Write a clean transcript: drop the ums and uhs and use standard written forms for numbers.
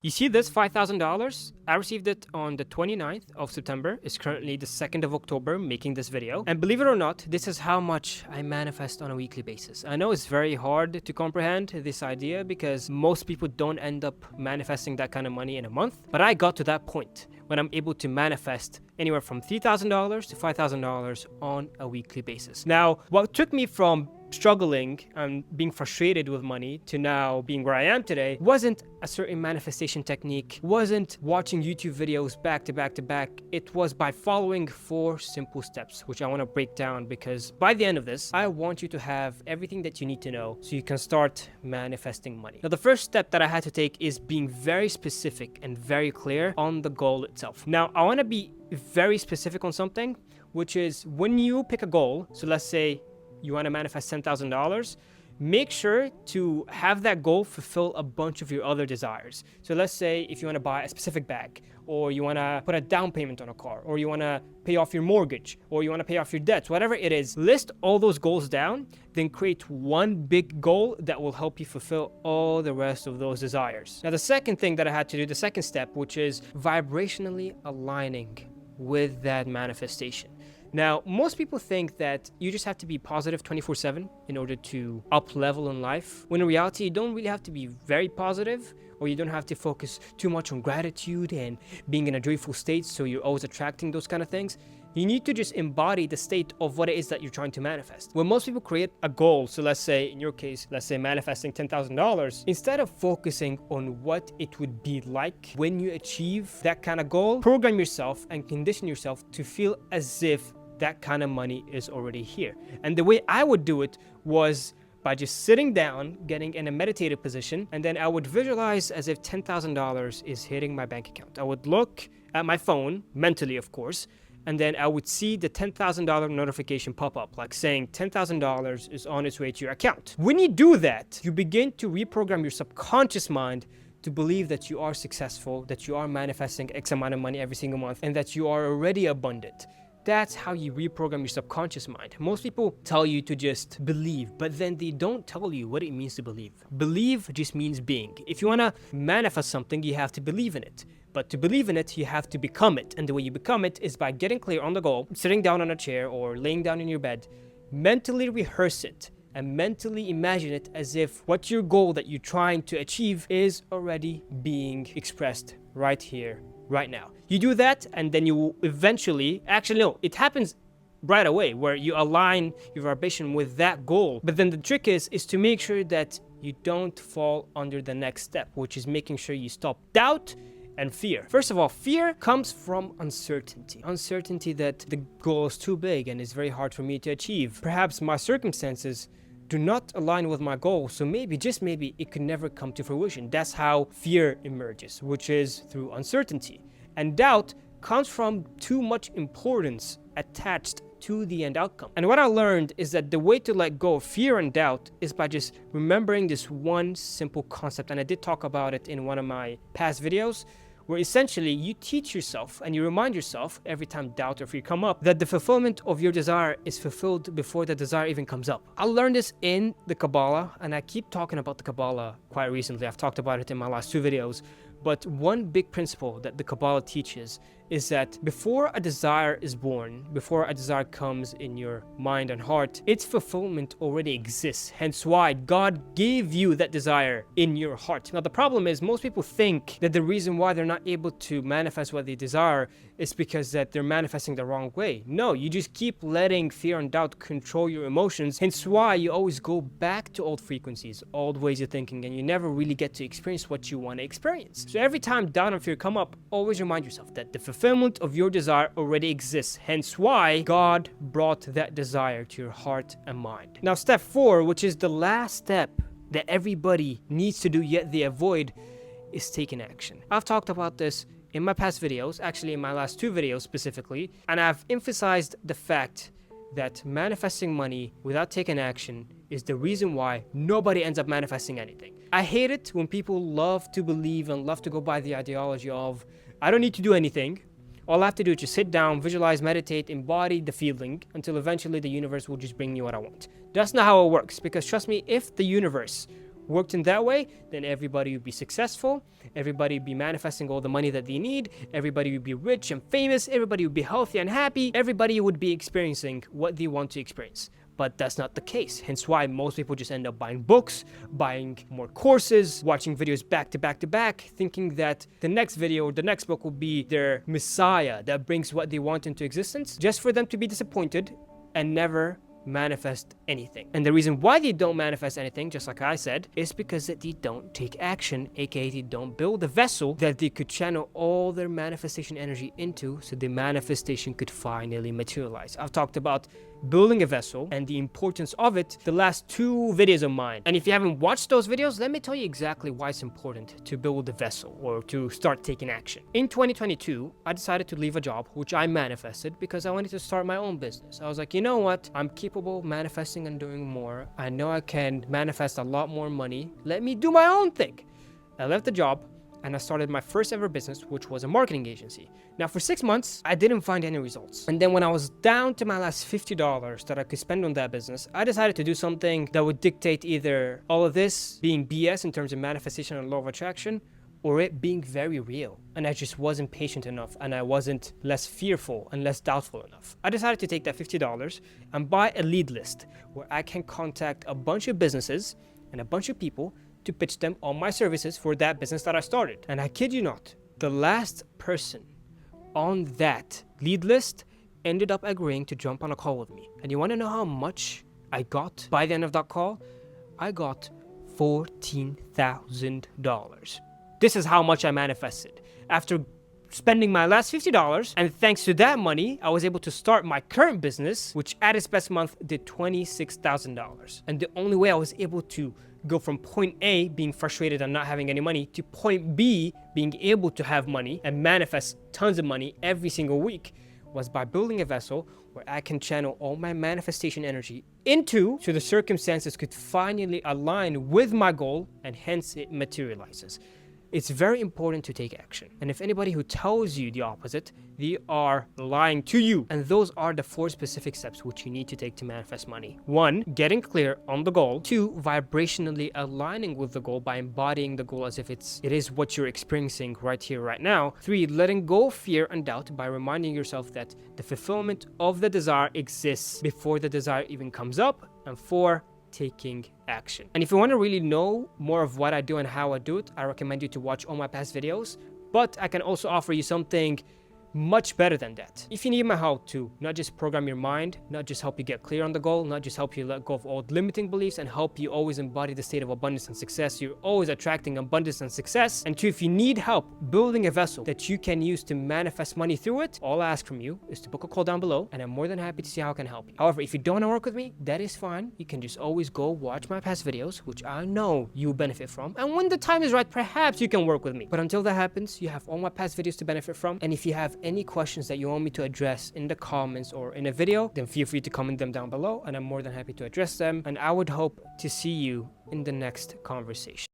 You see this $5,000? I received it on the 29th of September. It's currently the 2nd of October making this video. And believe it or not, this is how much I manifest on a weekly basis. I know it's very hard to comprehend this idea because most people don't end up manifesting that kind of money in a month. But I got to that point when I'm able to manifest anywhere from $3,000 to $5,000 on a weekly basis. Now, what took me from struggling and being frustrated with money to now being where I am today wasn't a certain manifestation technique, wasn't watching YouTube videos back to back to back. It was by following 4 simple steps, which I want to break down because by the end of this, I want you to have everything that you need to know so you can start manifesting money. Now, the first step that I had to take is being very specific and very clear on the goal itself. Now, I want to be very specific on something, which is when you pick a goal, so let's say you want to manifest $10,000, make sure to have that goal fulfill a bunch of your other desires. So let's say if you want to buy a specific bag, or you want to put a down payment on a car, or you want to pay off your mortgage, or you want to pay off your debts, whatever it is, list all those goals down, then create one big goal that will help you fulfill all the rest of those desires. Now, the second thing that I had to do, the second step, which is vibrationally aligning with that manifestation. Now, most people think that you just have to be positive 24/7 in order to up level in life, when in reality, you don't really have to be very positive, or you don't have to focus too much on gratitude and being in a joyful state so you're always attracting those kind of things. You need to just embody the state of what it is that you're trying to manifest. When most people create a goal, so let's say, in your case, let's say manifesting $10,000, instead of focusing on what it would be like when you achieve that kind of goal, program yourself and condition yourself to feel as if that kind of money is already here. And the way I would do it was by just sitting down, getting in a meditative position, and then I would visualize as if $10,000 is hitting my bank account. I would look at my phone, mentally of course, and then I would see the $10,000 notification pop up, like saying $10,000 is on its way to your account. When you do that, you begin to reprogram your subconscious mind to believe that you are successful, that you are manifesting X amount of money every single month, and that you are already abundant. That's how you reprogram your subconscious mind. Most people tell you to just believe, but then they don't tell you what it means to believe. Believe just means being. If you want to manifest something, you have to believe in it. But to believe in it, you have to become it. And the way you become it is by getting clear on the goal, sitting down on a chair or laying down in your bed, mentally rehearse it and mentally imagine it as if what your goal that you're trying to achieve is already being expressed right here, right now. You do that, and then you will eventually, actually no, it happens right away where you align your vibration with that goal. But then the trick is to make sure that you don't fall under the next step, which is making sure you stop doubt and fear. First of all, fear comes from uncertainty. Uncertainty that the goal is too big and is very hard for me to achieve. Perhaps my circumstances do not align with my goal, so maybe, just maybe, it could never come to fruition. That's how fear emerges, which is through uncertainty. And doubt comes from too much importance attached to the end outcome. And what I learned is that the way to let go of fear and doubt is by just remembering this one simple concept. And I did talk about it in one of my past videos, where essentially you teach yourself and you remind yourself every time doubt or fear come up that the fulfillment of your desire is fulfilled before the desire even comes up. I learned this in the Kabbalah, and I keep talking about the Kabbalah quite recently. I've talked about it in my last 2 videos. But one big principle that the Kabbalah teaches is that before a desire is born, before a desire comes in your mind and heart, its fulfillment already exists. Hence why God gave you that desire in your heart. Now, the problem is most people think that the reason why they're not able to manifest what they desire is because that they're manifesting the wrong way. No, you just keep letting fear and doubt control your emotions. Hence why you always go back to old frequencies, old ways of thinking, and you never really get to experience what you want to experience. So every time doubt and fear come up, always remind yourself that the fulfillment of your desire already exists. Hence why God brought that desire to your heart and mind. Now, step 4, which is the last step that everybody needs to do yet they avoid, is taking action. I've talked about this in my past videos, actually in my last 2 videos specifically, and I've emphasized the fact that manifesting money without taking action is the reason why nobody ends up manifesting anything. I hate it when people love to believe and love to go by the ideology of, I don't need to do anything. All I have to do is just sit down, visualize, meditate, embody the feeling until eventually the universe will just bring me what I want. That's not how it works, because trust me, if the universe worked in that way, then everybody would be successful, everybody would be manifesting all the money that they need, everybody would be rich and famous, everybody would be healthy and happy, everybody would be experiencing what they want to experience. But that's not the case, hence why most people just end up buying books, buying more courses, watching videos back to back to back, thinking that the next video or the next book will be their messiah that brings what they want into existence, just for them to be disappointed and never manifest anything. And the reason why they don't manifest anything, just like I said, is because that they don't take action, aka they don't build a vessel that they could channel all their manifestation energy into, so the manifestation could finally materialize. I've talked about building a vessel and the importance of it the last 2 videos of mine, and if you haven't watched those videos, let me tell you exactly why it's important to build a vessel or to start taking action. In 2022, I decided to leave a job which I manifested because I wanted to start my own business. I was like, you know what, I'm capable of manifesting and doing more. I know I can manifest a lot more money. Let me do my own thing. I left the job and I started my first ever business, which was a marketing agency. Now for 6 months, I didn't find any results. And then when I was down to my last $50 that I could spend on that business, I decided to do something that would dictate either all of this being BS in terms of manifestation and law of attraction, or it being very real. And I just wasn't patient enough, and I wasn't less fearful and less doubtful enough. I decided to take that $50 and buy a lead list where I can contact a bunch of businesses and a bunch of people to pitch them on my services for that business that I started. And I kid you not, the last person on that lead list ended up agreeing to jump on a call with me. And you want to know how much I got by the end of that call? I got $14,000. This is how much I manifested. After spending my last $50, and thanks to that money, I was able to start my current business, which at its best month did $26,000. And the only way I was able to go from point A, being frustrated and not having any money, to point B, being able to have money and manifest tons of money every single week, was by building a vessel where I can channel all my manifestation energy into, so the circumstances could finally align with my goal, and hence it materializes. It's very important to take action. And if anybody who tells you the opposite, they are lying to you. And those are the 4 specific steps which you need to take to manifest money. 1, getting clear on the goal. 2, vibrationally aligning with the goal by embodying the goal as if it is what you're experiencing right here, right now. 3, letting go of fear and doubt by reminding yourself that the fulfillment of the desire exists before the desire even comes up. And 4, taking action. And if you want to really know more of what I do and how I do it, I recommend you to watch all my past videos, but I can also offer you something much better than that. If you need my help to not just program your mind, not just help you get clear on the goal, not just help you let go of all limiting beliefs and help you always embody the state of abundance and success, you're always attracting abundance and success. And 2, if you need help building a vessel that you can use to manifest money through it, all I ask from you is to book a call down below, and I'm more than happy to see how I can help you. However, if you don't want to work with me, that is fine. You can just always go watch my past videos, which I know you'll benefit from. And when the time is right, perhaps you can work with me. But until that happens, you have all my past videos to benefit from. And if you have any questions that you want me to address in the comments or in a video, then feel free to comment them down below, and I'm more than happy to address them. And I would hope to see you in the next conversation.